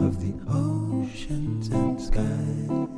of the oceans and skies.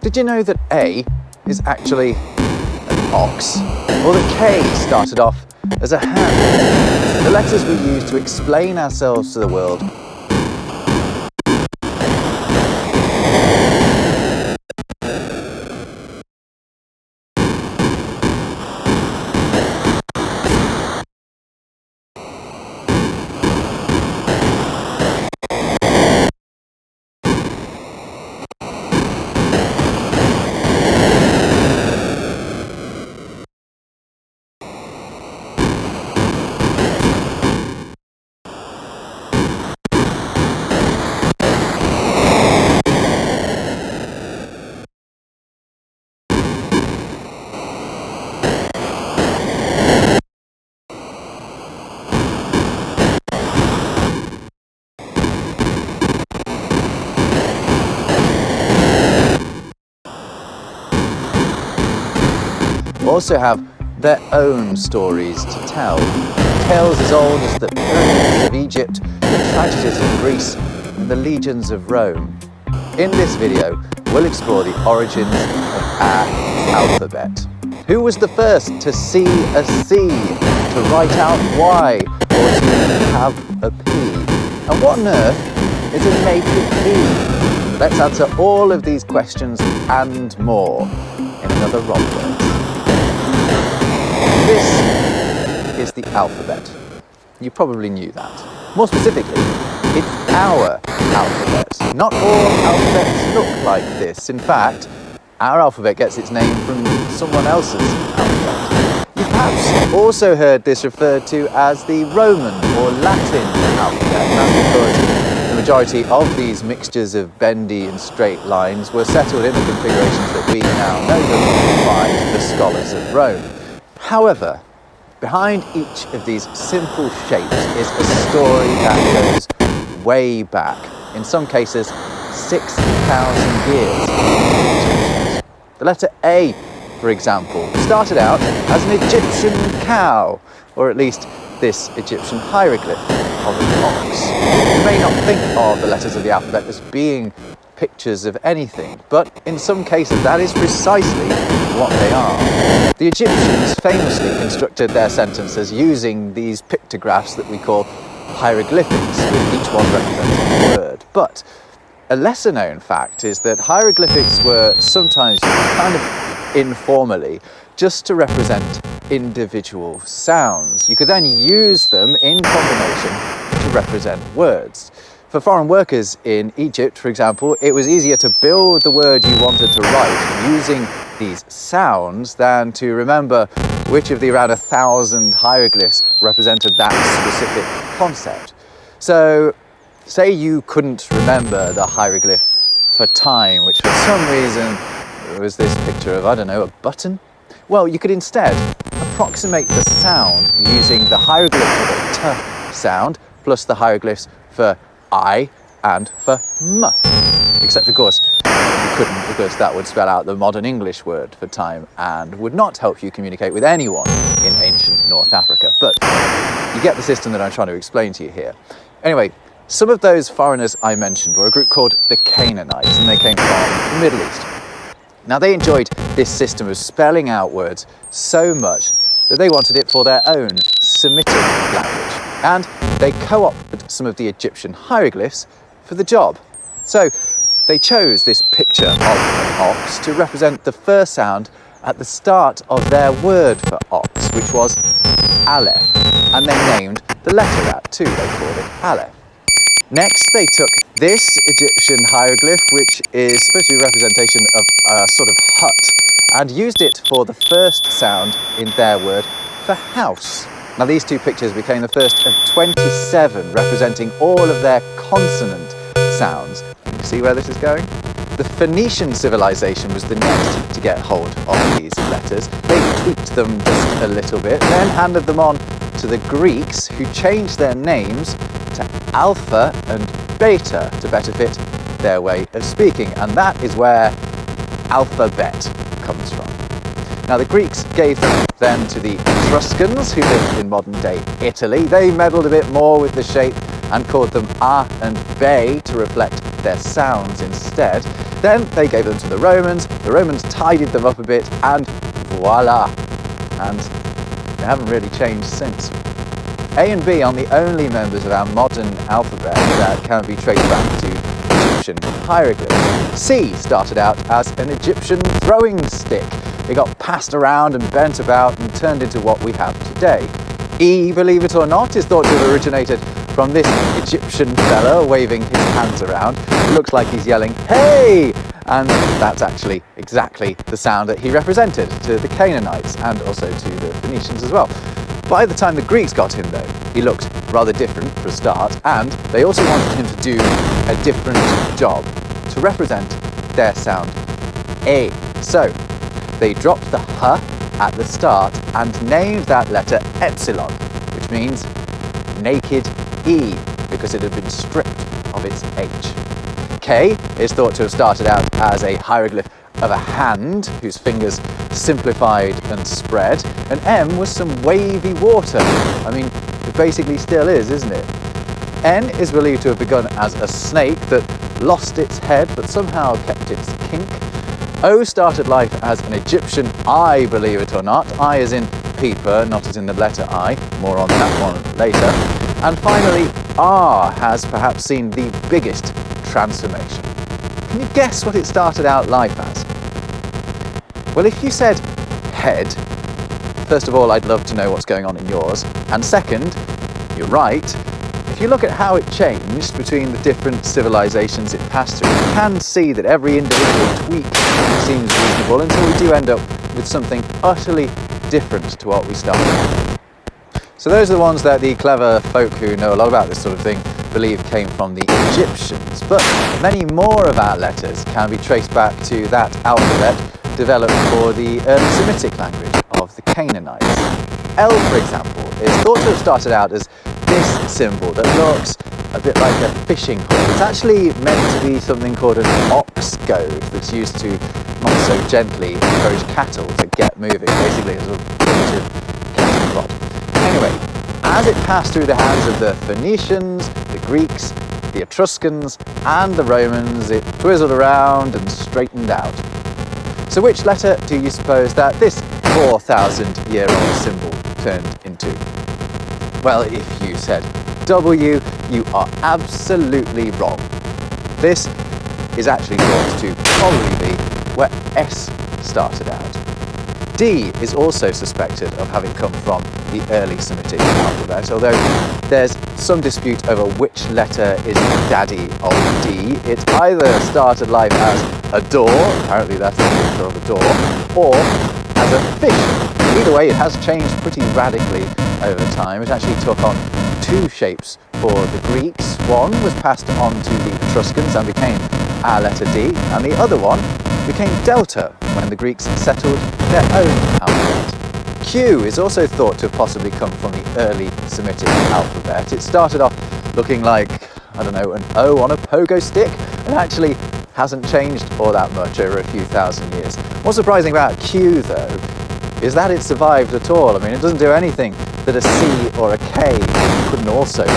Did you know that A is actually an ox? Or that K started off as a ham? The letters we use to explain ourselves to the world. Also have their own stories to tell. Tales as old as the pyramids of Egypt, the tragedies of Greece, and the legions of Rome. In this video, we'll explore the origins of our alphabet. Who was the first to see a C, to write out Y, or to have a P? And what on earth is a naked P? Let's answer all of these questions and more in another Robwords. This is the alphabet. You probably knew that. More specifically, it's our alphabet. Not all alphabets look like this. In fact, our alphabet gets its name from someone else's alphabet. You've perhaps also heard this referred to as the Roman or Latin alphabet. That's because the majority of these mixtures of bendy and straight lines were settled in the configurations that we now know them by the scholars of Rome. However, behind each of these simple shapes is a story that goes way back, in some cases 6,000 years. The letter A, for example, started out as an Egyptian cow, or at least this Egyptian hieroglyph of an ox. You may not think of the letters of the alphabet as being pictures of anything, but in some cases that is precisely what they are. The Egyptians famously constructed their sentences using these pictographs that we call hieroglyphics, with each one representing a word. But a lesser known fact is that hieroglyphics were sometimes used kind of informally just to represent individual sounds. You could then use them in combination to represent words. For foreign workers in Egypt, for example, it was easier to build the word you wanted to write using these sounds than to remember which of the around 1,000 hieroglyphs represented that specific concept. So, say you couldn't remember the hieroglyph for time, which for some reason was this picture of, I don't know, a button? Well, you could instead approximate the sound using the hieroglyph for the T sound plus the hieroglyphs for I and for M. Except, of course, you couldn't, because that would spell out the modern English word for time and would not help you communicate with anyone in ancient North Africa. But you get the system that I'm trying to explain to you here. Anyway, some of those foreigners I mentioned were a group called the Canaanites, and they came from the Middle East. Now, they enjoyed this system of spelling out words so much that they wanted it for their own Semitic language, and they co-opted some of the Egyptian hieroglyphs for the job. So they chose this picture of an ox to represent the first sound at the start of their word for ox, which was Aleph, and they named the letter that too. They called it Aleph. Next, they took this Egyptian hieroglyph, which is supposed to be a representation of a sort of hut, and used it for the first sound in their word for house. Now, these two pictures became the first of 27 representing all of their consonant sounds. You see where this is going? The Phoenician civilization was the next to get hold of these letters. They tweaked them just a little bit, then handed them on to the Greeks, who changed their names to Alpha and Beta to better fit their way of speaking. And that is where alphabet comes from. Now, the Greeks gave them then to the Etruscans, who lived in modern-day Italy. They meddled a bit more with the shape and called them A and B to reflect their sounds instead. Then they gave them to the Romans. The Romans tidied them up a bit, and voila! And they haven't really changed since. A and B aren't the only members of our modern alphabet that can be traced back to Egyptian hieroglyphs. C started out as an Egyptian throwing stick. It got passed around and bent about and turned into what we have today. E, believe it or not, is thought to have originated from this Egyptian fella waving his hands around. It looks like he's yelling, "Hey!" And that's actually exactly the sound that he represented to the Canaanites and also to the Phoenicians as well. By the time the Greeks got him, though, he looked rather different for a start, and they also wanted him to do a different job, to represent their sound A. So they dropped the H at the start and named that letter Epsilon, which means naked E, because it had been stripped of its H. K is thought to have started out as a hieroglyph of a hand whose fingers simplified and spread, and M was some wavy water. I mean, it basically still is, isn't it? N is believed to have begun as a snake that lost its head but somehow kept its kink. O started life as an Egyptian I, believe it or not. I as in peeper, not as in the letter I. More on that one later. And finally, R has perhaps seen the biggest transformation. Can you guess what it started out life as? Well, if you said head, first of all, I'd love to know what's going on in yours. And second, you're right. If you look at how it changed between the different civilizations it passed through, you can see that every individual tweak seems reasonable until we do end up with something utterly different to what we started with. So those are the ones that the clever folk who know a lot about this sort of thing believe came from the Egyptians. But many more of our letters can be traced back to that alphabet developed for the early Semitic language of the Canaanites. L, for example, is thought to have started out as this symbol that looks a bit like a fishing hook. It's actually meant to be something called an ox goad that's used to, not so gently, encourage cattle to get moving, basically as a primitive cattle prod. Anyway, as it passed through the hands of the Phoenicians, the Greeks, the Etruscans, and the Romans, it twizzled around and straightened out. So which letter do you suppose that this 4,000-year-old symbol turned into? Well, if you said W, you are absolutely wrong. This is actually thought to probably be where S started out. D is also suspected of having come from the early Semitic alphabet, although there's some dispute over which letter is the daddy of D. It either started life as a door, apparently that's the picture of a door, or as a fish. Either way, it has changed pretty radically over time. It actually took on two shapes for the Greeks. One was passed on to the Etruscans and became our letter D, and the other one became delta when the Greeks settled their own alphabet. Q is also thought to have possibly come from the early Semitic alphabet. It started off looking like, I don't know, an O on a pogo stick, and actually hasn't changed all that much over a few thousand years. What's surprising about Q, though, is that it survived at all. I mean, it doesn't do anything that a C or a K couldn't also do.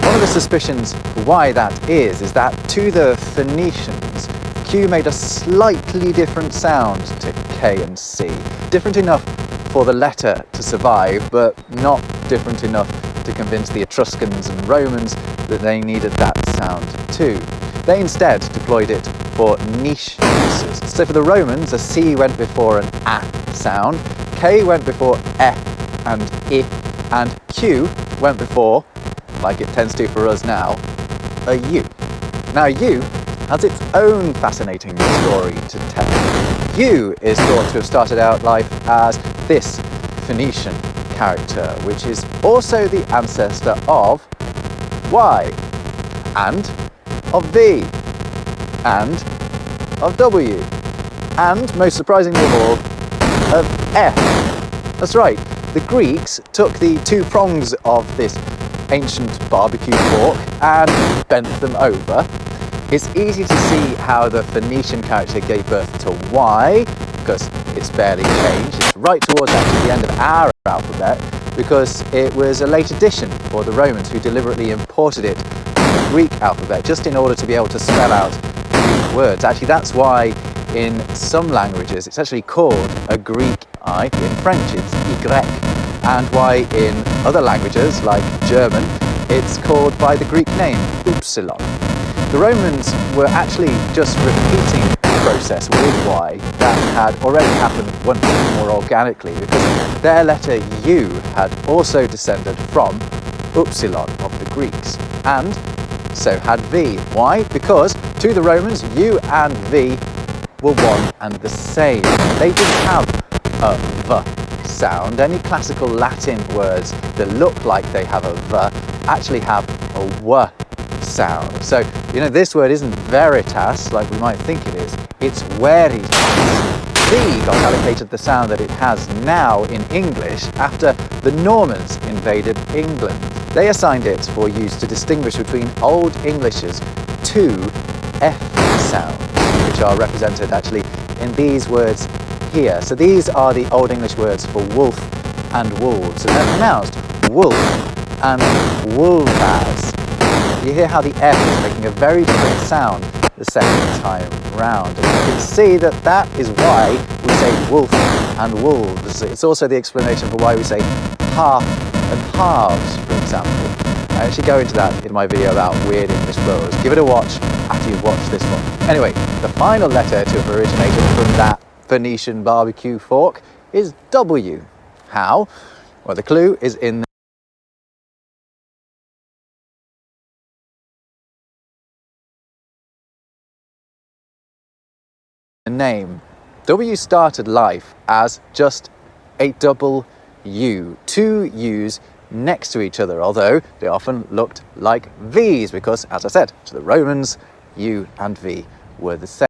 One of the suspicions why that is that to the Phoenicians, Q made a slightly different sound to K and C. Different enough for the letter to survive, but not different enough to convince the Etruscans and Romans that they needed that sound too. They instead deployed it for niche uses. So for the Romans, a C went before an A sound, K went before E and I, and Q went before, like it tends to for us now, a U. Now U has its own fascinating story to tell. U is thought to have started out life as this Phoenician character, which is also the ancestor of Y, and of V, and of W, and, most surprisingly of all, of F. That's right, the Greeks took the two prongs of this ancient barbecue fork and bent them over. It's easy to see how the Phoenician character gave birth to Y, because it's barely changed. It's right towards actually the end of our alphabet, because it was a late addition for the Romans, who deliberately imported it from the Greek alphabet just in order to be able to spell out Greek words. Actually, that's why in some languages it's actually called a Greek I. In French it's Y, and why in other languages like German it's called by the Greek name Upsilon. The Romans were actually just repeating the process with Y that had already happened once more organically, because their letter U had also descended from Upsilon of the Greeks, and so had V. Why? Because to the Romans, U and V were one and the same. They didn't have a V sound. Any classical Latin words that look like they have a V actually have a W sound. So, you know, this word isn't veritas like we might think it is, it's veritas. V got allocated the sound that it has now in English after the Normans invaded England. They assigned it for use to distinguish between Old English's two F sounds, which are represented actually in these words here. So these are the Old English words for wolf and wolves, and they're pronounced wolf and wolvas. You hear how the F is making a very different sound the second time round. And you can see that that is why we say wolf and wolves. It's also the explanation for why we say half and halves, for example. I actually go into that in my video about weird English plurals. Give it a watch after you've watched this one. Anyway, the final letter to have originated from that Phoenician barbecue fork is W. How? Well, the clue is in the name. W started life as just a double U, two U's next to each other, although they often looked like V's because, as I said, to the Romans, U and V were the same.